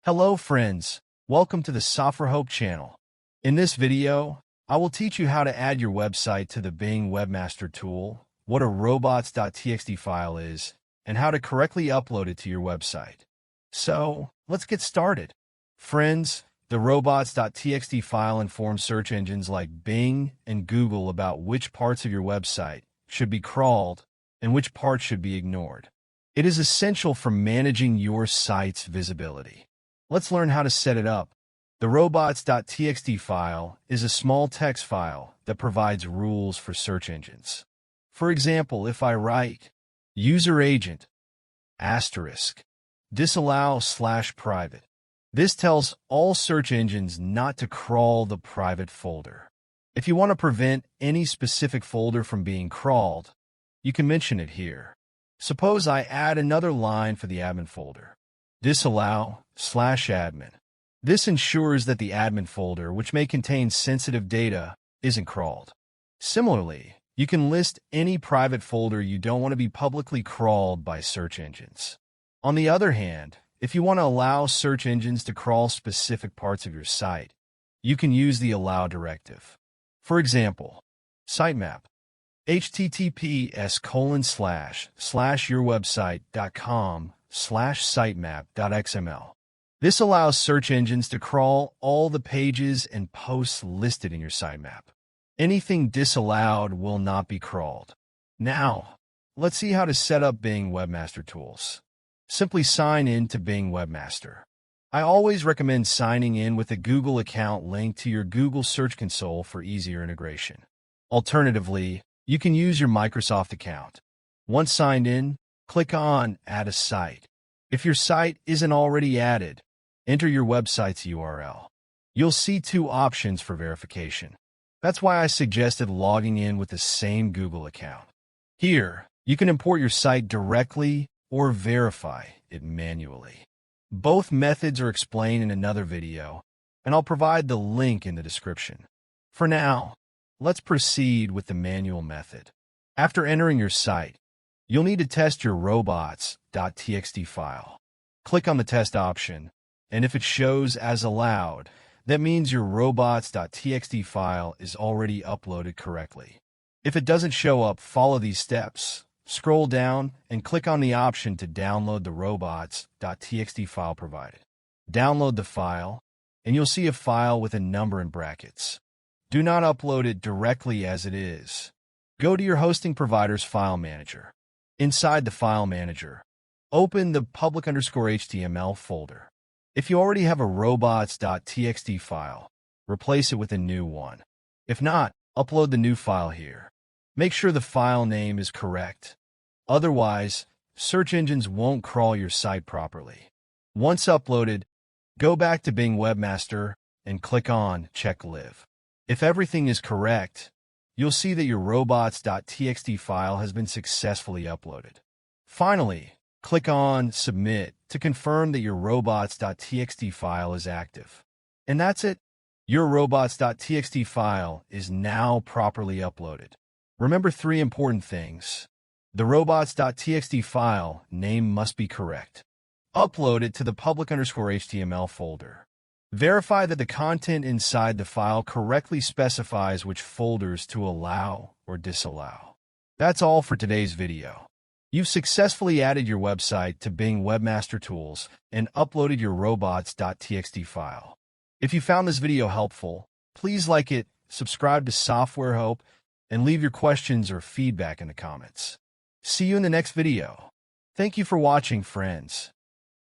Hello friends, welcome to the SoftwareHope channel. In this video, I will teach you how to add your website to the Bing Webmaster Tool, what a Robots.txt file is, and how to correctly upload it to your website. So, let's get started. Friends, the Robots.txt file informs search engines like Bing and Google about which parts of your website should be crawled and which parts should be ignored. It is essential for managing your site's visibility. Let's learn how to set it up. The Robots.txt file is a small text file that provides rules for search engines. For example, if I write user agent *disallow/private, this tells all search engines not to crawl the private folder. If you want to prevent any specific folder from being crawled, you can mention it here. Suppose I add another line for the admin folder. Disallow/admin. This ensures that the admin folder, which may contain sensitive data, isn't crawled. Similarly, you can list any private folder you don't want to be publicly crawled by search engines. On the other hand, if you want to allow search engines to crawl specific parts of your site, you can use the allow directive. For example, sitemap https://yourwebsite.com/sitemap.xml. This allows search engines to crawl all the pages and posts listed in your sitemap. Anything disallowed will not be crawled. Now, let's see how to set up Bing Webmaster Tools. Simply sign in to Bing Webmaster. I always recommend signing in with a Google account linked to your Google Search Console for easier integration. Alternatively, you can use your Microsoft account. Once signed in, click on Add a Site. If your site isn't already added, enter your website's URL. You'll see two options for verification. That's why I suggested logging in with the same Google account. Here, you can import your site directly or verify it manually. Both methods are explained in another video, and I'll provide the link in the description. For now, let's proceed with the manual method. After entering your site, you'll need to test your Robots.txt file. Click on the test option, and if it shows as allowed, that means your Robots.txt file is already uploaded correctly. If it doesn't show up, follow these steps. Scroll down and click on the option to download the Robots.txt file provided. Download the file, and you'll see a file with a number in brackets. Do not upload it directly as it is. Go to your hosting provider's file manager. Inside the file manager, open the public_HTML folder. If you already have a Robots.txt file, replace it with a new one. If not, upload the new file here. Make sure the file name is correct. Otherwise, search engines won't crawl your site properly. Once uploaded, go back to Bing Webmaster and click on Check Live. If everything is correct, you'll see that your Robots.txt file has been successfully uploaded. Finally, click on Submit to confirm that your Robots.txt file is active. And that's it. Your Robots.txt file is now properly uploaded. Remember three important things. The Robots.txt file name must be correct. Upload it to the public_HTML folder. Verify that the content inside the file correctly specifies which folders to allow or disallow. That's all for today's video. You've successfully added your website to Bing Webmaster Tools and uploaded your Robots.txt file. If you found this video helpful, please like it, subscribe to SoftwareHope, and leave your questions or feedback in the comments. See you in the next video. Thank you for watching, friends.